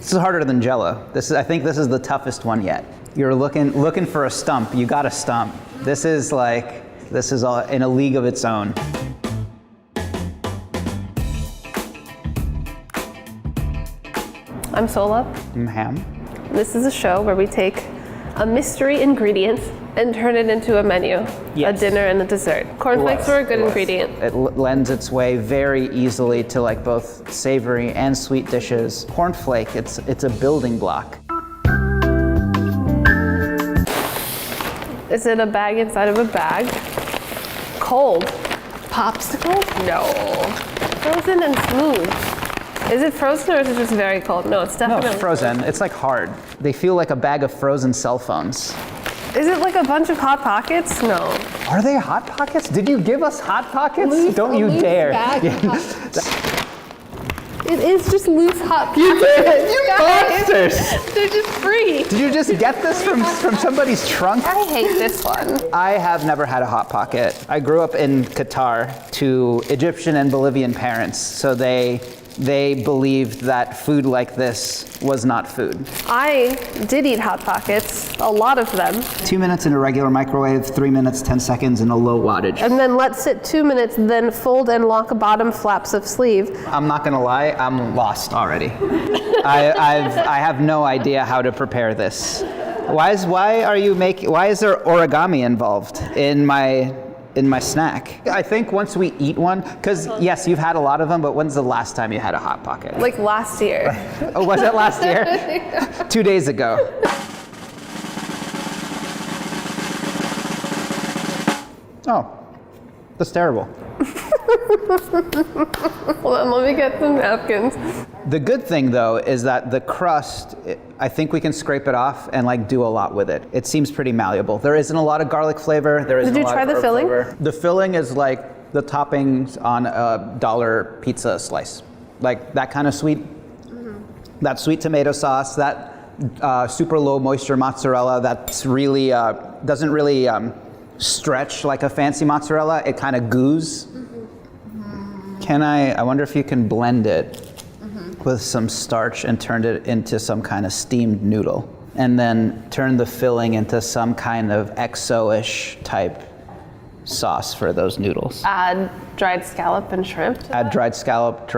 This is harder than Jell-O. I think this is the toughest one yet. You're looking for a stump. You got a stump. This is all in a league of its own. I'm Sohla. I'm Ham. This is a show where we take a mystery ingredient and turn it into a menu, Yes. a dinner and a dessert. Cornflakes are a good ingredient. It lends its way very easily to like both savory and sweet dishes. Cornflake, it's a building block. Is it a bag inside of a bag? Cold. Popsicle? No. Frozen and smooth. Is it frozen or is it just very cold? No, it's definitely No, frozen. It's like hard. They feel like a bag of frozen cell phones. Is it like a bunch of Hot Pockets? No. Are they Hot Pockets? Did you give us Hot Pockets? Don't you dare. It is just loose Hot Pockets. You monsters! They're just free. Did you just get this from somebody's trunk? I hate this one. I have never had a Hot Pocket. I grew up in Qatar to Egyptian and Bolivian parents, so they believed that food like this was not food. I did eat Hot Pockets, a lot of them. 2 minutes in a regular microwave, 3 minutes, 10 seconds in a low wattage. And then let sit 2 minutes, then fold and lock bottom flaps of sleeve. I'm not gonna lie, I'm lost already. I have no idea how to prepare this. Why is there origami involved in my snack? I think once we eat one, because yes, you've had a lot of them, but when's the last time you had a Hot Pocket? Like last year. Oh, was it last year? 2 days ago. Oh, that's terrible. Hold on, let me get some napkins. The good thing though is that the crust, I think we can scrape it off and like do a lot with it. It seems pretty malleable. There isn't a lot of garlic flavor. Did you try the filling? The filling is like the toppings on a $1 pizza slice. Like that kind of sweet, that sweet tomato sauce, that super low moisture mozzarella that's really, doesn't really stretch like a fancy mozzarella. It kind of goos. I wonder if you can blend it with some starch and turn it into some kind of steamed noodle. And then turn the filling into some kind of XO-ish type sauce for those noodles. Add dried scallop and shrimp. Add dried scallop,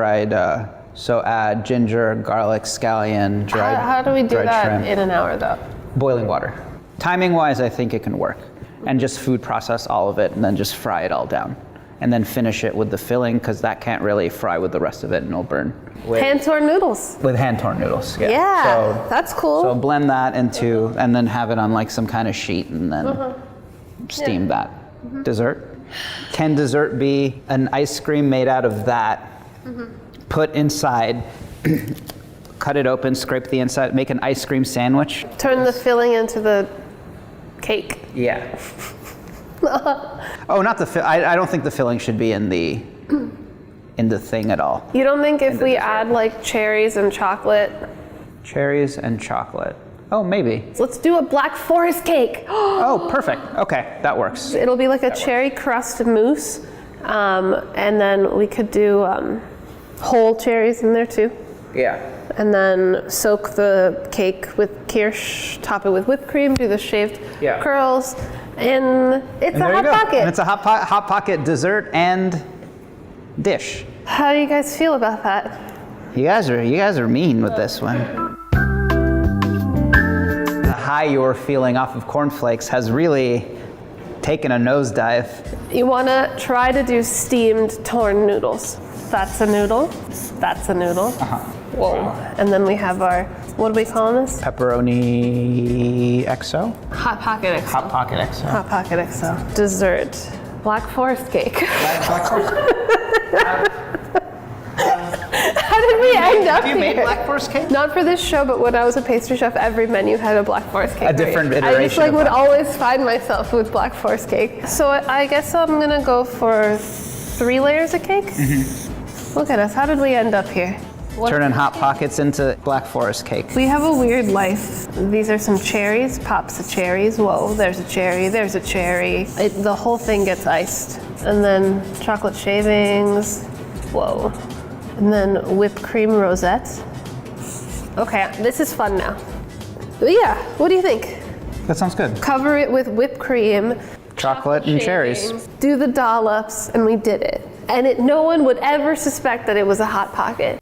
so add ginger, garlic, scallion, dried How do we do that shrimp. in an hour though? Boiling water. Timing wise, I think it can work. And just food process all of it and then just fry it all down. And then finish it with the filling because that can't really fry with the rest of it and it'll burn. Hand-torn noodles. With hand-torn noodles, yeah. Yeah, So, that's cool. so blend that into, and then have it on like some kind of sheet and then steam that. Dessert. Can dessert be an ice cream made out of that, put inside, cut it open, scrape the inside, make an ice cream sandwich? Turn the filling into the cake. Yeah. Oh, not the I don't think the filling should be in the thing at all. You don't think if we add like cherries and chocolate? Cherries and chocolate. Oh, maybe. Let's do a Black Forest cake. Oh, perfect. Okay, that works. It'll be like a cherry crust mousse, and then we could do whole cherries in there too. Yeah. And then soak the cake with kirsch, top it with whipped cream, do the shaved curls, and it's a Hot Pocket. And it's a hot Pocket dessert and dish. How do you guys feel about that? You guys are mean with this one. The high you're feeling off of cornflakes has really taken a nosedive. You want to try to do steamed torn noodles. That's a noodle. That's a noodle. Whoa. And then we have our, what are we calling this? Pepperoni XO? Hot Pocket XO. Hot Pocket XO. Hot Pocket XO. Dessert. Black Forest cake. Black Forest. How did we end up Have you made here? Black Forest cake? Not for this show, but when I was a pastry chef, every menu had a Black Forest cake. A different iteration I just of would that. always find myself with Black Forest cake. So I guess I'm gonna go for 3 layers of cake. Look at us, how did we end up here? Turning Hot Pockets into Black Forest cake. We have a weird life. These are some cherries, pops of cherries. Whoa, there's a cherry, there's a cherry. The whole thing gets iced. And then chocolate shavings. Whoa. And then whipped cream rosette. Okay, this is fun now. But yeah, what do you think? That sounds good. Cover it with whipped cream, Chocolate and cherries. shavings, do the dollops, and we did it. And no one would ever suspect that it was a Hot Pocket.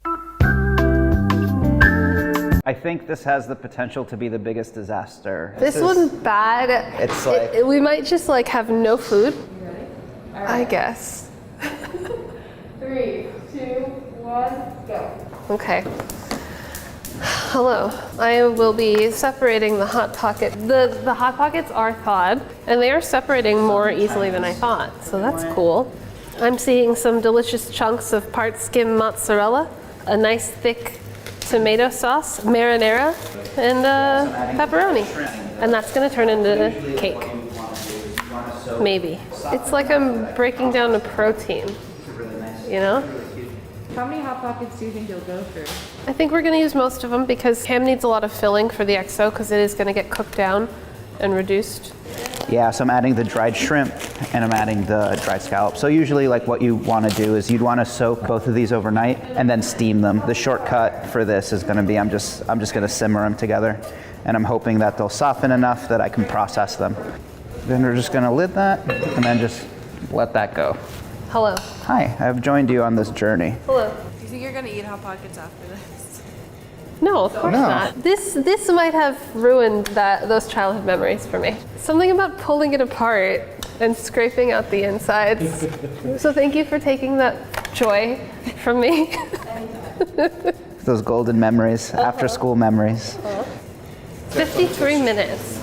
I think this has the potential to be the biggest disaster. This one's bad. It's like- we might just like have no food. I guess. 3, 2, 1, go. Okay. Hello. I will be separating the Hot Pocket. The Hot Pockets are thawed, and they are separating more easily than I thought, so that's cool. I'm seeing some delicious chunks of part skim mozzarella, a nice thick tomato sauce, marinara, and pepperoni. And that's gonna turn into cake. Maybe. It's like I'm breaking down a protein, you know? How many Hot Pockets do you think you'll go through? I think we're gonna use most of them because ham needs a lot of filling for the XO because it is gonna get cooked down and reduced. Yeah, so I'm adding the dried shrimp and I'm adding the dried scallop. So usually like what you want to do is you'd want to soak both of these overnight and then steam them. The shortcut for this is going to be I'm just going to simmer them together, and I'm hoping that they'll soften enough that I can process them. Then we're just going to lid that and then just let that go. Hello. Hi, I've joined you on this journey. Hello. Do you think you're gonna eat Hot Pockets after this? No, of course No. not. This might have ruined those childhood memories for me. Something about pulling it apart and scraping out the insides. So thank you for taking that joy from me. Those golden memories, after school memories. 53 minutes.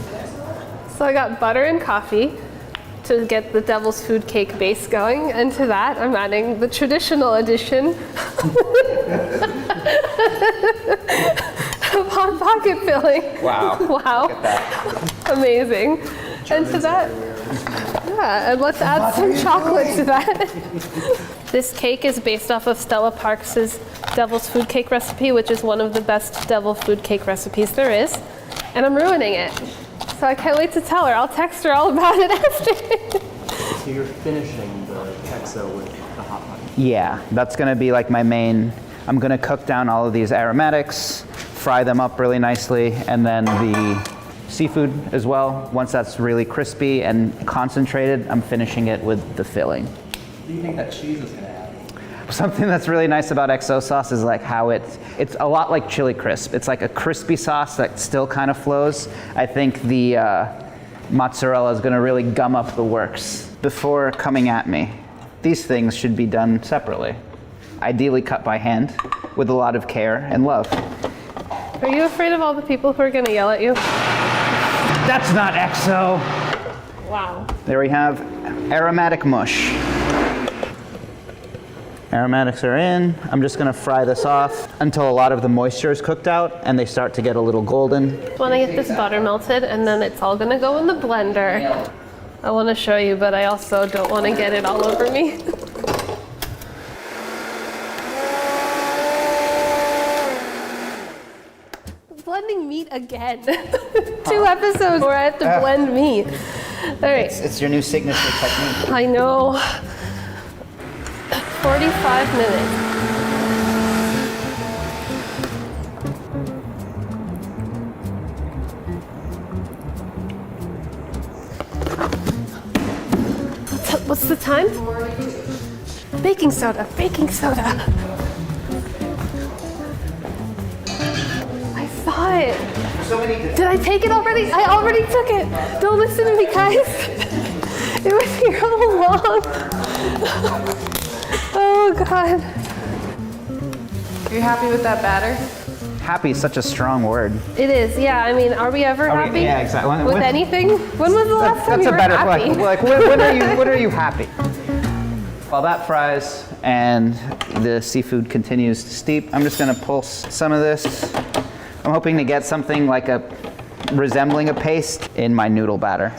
So I got butter and coffee to get the devil's food cake base going, and to that I'm adding the traditional addition of Hot Pocket filling. Wow. Wow. Look at that. Amazing. And to that, yeah, and let's add some chocolate to that. This cake is based off of Stella Parks's devil's food cake recipe, which is one of the best devil food cake recipes there is, and I'm ruining it. So I can't wait to tell her. I'll text her all about it after. So you're finishing the XO with the Hot Pocket? Yeah, that's gonna be like my main. I'm gonna cook down all of these aromatics, fry them up really nicely, and then the seafood as well. Once that's really crispy and concentrated, I'm finishing it with the filling. What do you think that cheese is going to add? Something that's really nice about XO sauce is like how it's a lot like chili crisp. It's like a crispy sauce that still kind of flows. I think the mozzarella is gonna really gum up the works. Before coming at me, these things should be done separately. Ideally cut by hand with a lot of care and love. Are you afraid of all the people who are going to yell at you? That's not XO. Wow. There we have aromatic mush. Aromatics are in. I'm just gonna fry this off until a lot of the moisture is cooked out and they start to get a little golden. I want to get this butter melted, and then it's all going to go in the blender. I want to show you, but I also don't want to get it all over me. Blending meat again. 2 episodes where I have to blend meat. All right. It's your new signature technique. I know. 45 minutes. What's the time? Baking soda, baking soda. I saw it. Did I take it already? I already took it. Don't listen to me, guys. It was here all along. Oh, God. Are you happy with that batter? Happy is such a strong word. It is, yeah. I mean, are we ever happy? Yeah, exactly. With anything? When was the last time That's you a were better happy? question. Like, when are you happy? While that fries and the seafood continues to steep, I'm just gonna pulse some of this. I'm hoping to get something like resembling a paste in my noodle batter.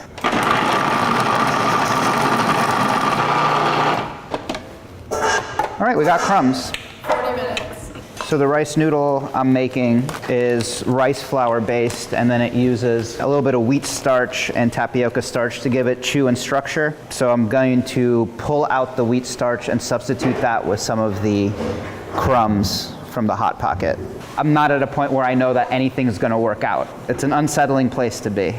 All right, we got crumbs. 40 minutes. So the rice noodle I'm making is rice flour based, and then it uses a little bit of wheat starch and tapioca starch to give it chew and structure. So I'm going to pull out the wheat starch and substitute that with some of the crumbs from the Hot Pocket. I'm not at a point where I know that anything's gonna work out. It's an unsettling place to be.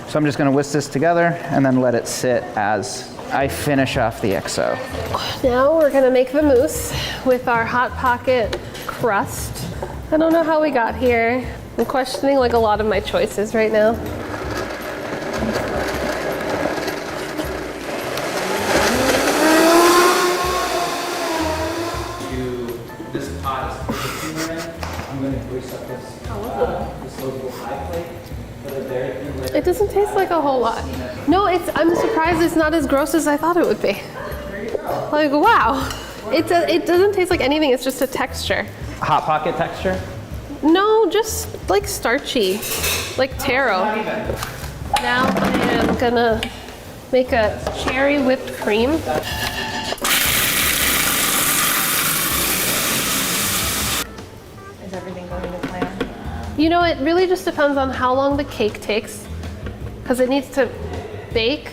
So I'm just gonna whisk this together and then let it sit as I finish off the XO. Now we're gonna make the mousse with our Hot Pocket crust. I don't know how we got here. I'm questioning like a lot of my choices right now. This pot is cooking in. I'm gonna grease up this disposable pie plate. It doesn't taste like a whole lot. No, I'm surprised it's not as gross as I thought it would be. Like, wow. It doesn't taste like anything, it's just a texture. Hot Pocket texture? No, just like starchy, like taro. Now I am gonna make a cherry whipped cream. Is everything going to plan? You know, it really just depends on how long the cake takes, because it needs to bake,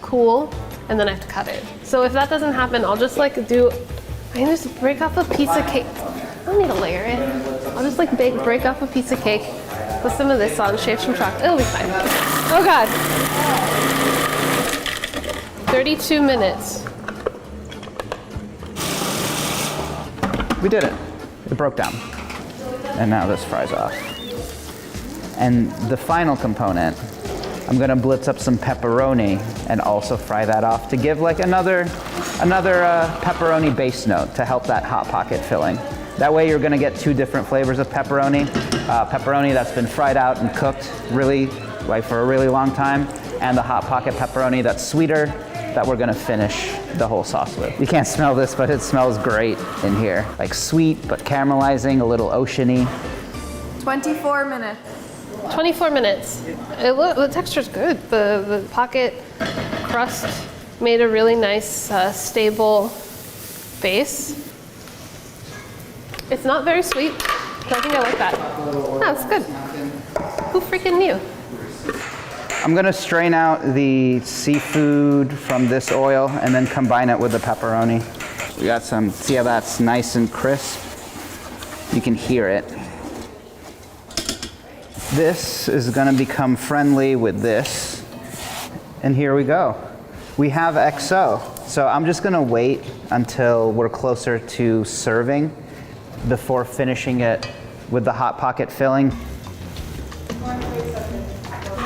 cool, and then I have to cut it. So if that doesn't happen, I'll just I can just break off a piece of cake. I don't need to layer it. I'll just break off a piece of cake, put some of this on, shave some chocolate. It'll be fine. Oh God. 32 minutes. We did it. It broke down. And now this fries off. And the final component, I'm gonna blitz up some pepperoni and also fry that off to give like another pepperoni base note to help that Hot Pocket filling. That way you're gonna get two different flavors of pepperoni. Pepperoni that's been fried out and cooked for a really long time, and the Hot Pocket pepperoni that's sweeter that we're gonna finish the whole sauce with. You can't smell this, but it smells great in here. Like sweet, but caramelizing, a little oceany. 24 minutes. 24 minutes. The texture's good. The pocket crust made a really nice, stable base. It's not very sweet, but I think I like that. Oh, it's good. Who freaking knew? I'm gonna strain out the seafood from this oil and then combine it with the pepperoni. We got some, see how that's nice and crisp? You can hear it. This is gonna become friendly with this. And here we go. We have XO. So I'm just gonna wait until we're closer to serving before finishing it with the Hot Pocket filling.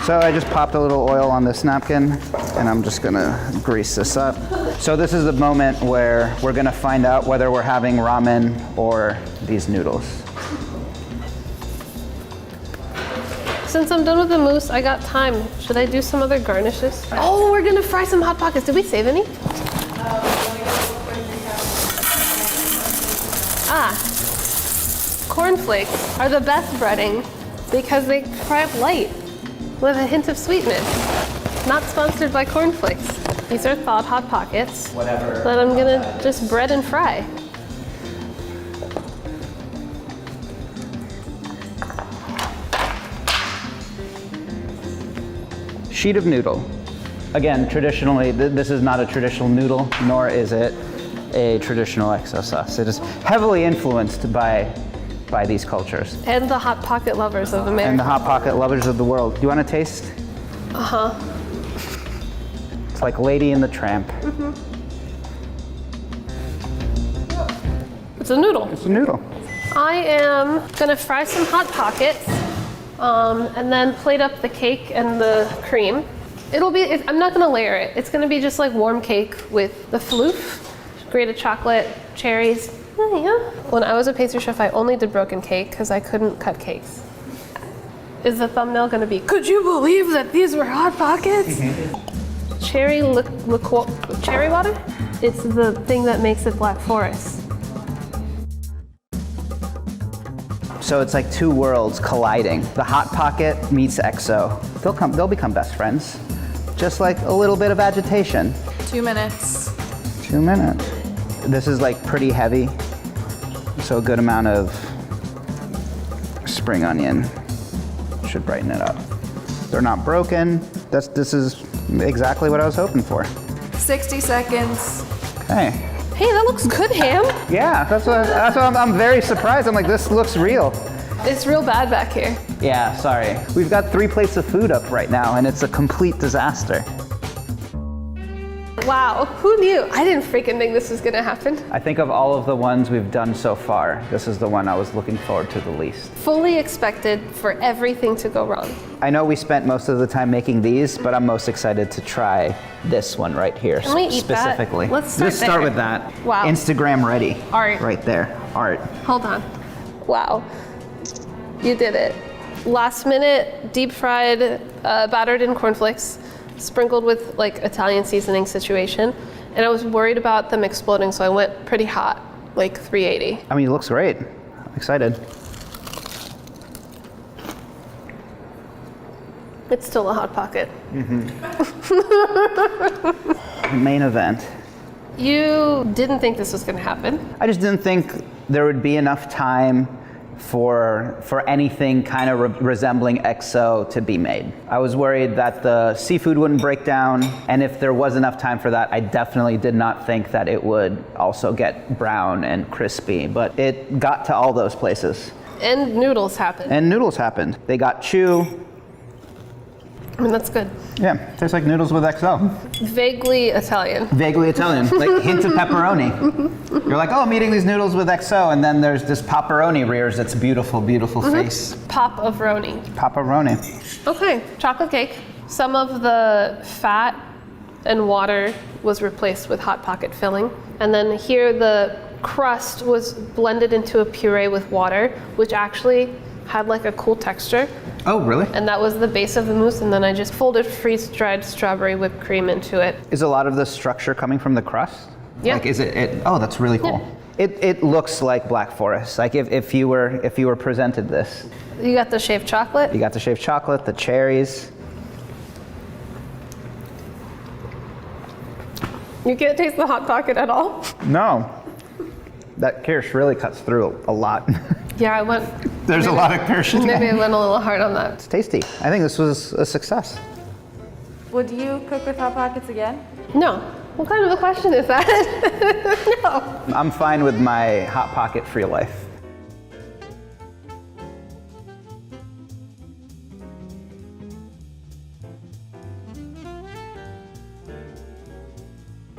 So I just popped a little oil on this napkin and I'm just gonna grease this up. So this is the moment where we're gonna find out whether we're having ramen or these noodles. Since I'm done with the mousse, I got time. Should I do some other garnishes? Oh, we're gonna fry some Hot Pockets. Did we save any? Cornflakes are the best breading because they fry up light with a hint of sweetness. Not sponsored by cornflakes. These are thawed Hot Pockets that I'm gonna just bread and fry. Sheet of noodle. Again, traditionally, this is not a traditional noodle, nor is it a traditional XO sauce. It is heavily influenced by these cultures. And the Hot Pocket lovers of America. And the Hot Pocket lovers of the world. Do you want to taste? Uh-huh. It's like Lady and the Tramp. Mm-hmm. It's a noodle. It's a noodle. I am gonna fry some Hot Pockets and then plate up the cake and the cream. I'm not gonna layer it. It's gonna be just like warm cake with the floof, grated chocolate, cherries. Oh, yeah. When I was a pastry chef, I only did broken cake because I couldn't cut cakes. Is the thumbnail gonna be, could you believe that these were Hot Pockets? Cherry cherry water? It's the thing that makes it Black Forest. So it's like two worlds colliding. The Hot Pocket meets XO. They'll become best friends. Just like a little bit of agitation. 2 minutes. 2 minutes. This is like pretty heavy. So a good amount of spring onion should brighten it up. They're not broken. This is exactly what I was hoping for. 60 seconds. Okay. Hey, that looks good, Ham. Yeah, that's what I'm very surprised. I'm like, this looks real. It's real bad back here. Yeah, sorry. We've got 3 plates of food up right now, and it's a complete disaster. Wow, who knew? I didn't freaking think this was gonna happen. I think of all of the ones we've done so far, this is the one I was looking forward to the least. Fully expected for everything to go wrong. I know we spent most of the time making these, but I'm most excited to try this one right here Can we eat that? specifically. Let's start start there. with that. Wow. Instagram ready. Art. Right there. Art. Hold on. Wow, you did it. Last minute, deep fried, battered in cornflakes, sprinkled with like Italian seasoning situation. And I was worried about them exploding, so I went pretty hot, like 380. I mean, it looks great. I'm excited. It's still a Hot Pocket. Main event. You didn't think this was gonna happen. I just didn't think there would be enough time for anything kind of resembling XO to be made. I was worried that the seafood wouldn't break down, and if there was enough time for that, I definitely did not think that it would also get brown and crispy, but it got to all those places. And noodles happened. And noodles happened. They got chew. I mean, that's good. Yeah, tastes like noodles with XO. Vaguely Italian. Vaguely Italian, like hint of pepperoni. You're like, oh, I'm eating these noodles with XO, and then there's this pepperoni rears its beautiful, beautiful face. Pop of Roni. Pepperoni. Okay, chocolate cake. Some of the fat and water was replaced with Hot Pocket filling. And then here the crust was blended into a puree with water, which actually had like a cool texture. Oh, really? And that was the base of the mousse, and then I just folded freeze-dried strawberry whipped cream into it. Is a lot of the structure coming from the crust? Yeah. Like, is it oh, that's really cool. It looks like Black Forest. Like if you were presented this. You got the shaved chocolate. You got the shaved chocolate, the cherries. You can't taste the Hot Pocket at all. No. That kirsch really cuts through a lot. Yeah, I went. There's a lot of kirsch in Maybe I there. went a little hard on that. It's tasty. I think this was a success. Would you cook with Hot Pockets again? No. What kind of a question is that? No. I'm fine with my Hot Pocket free life.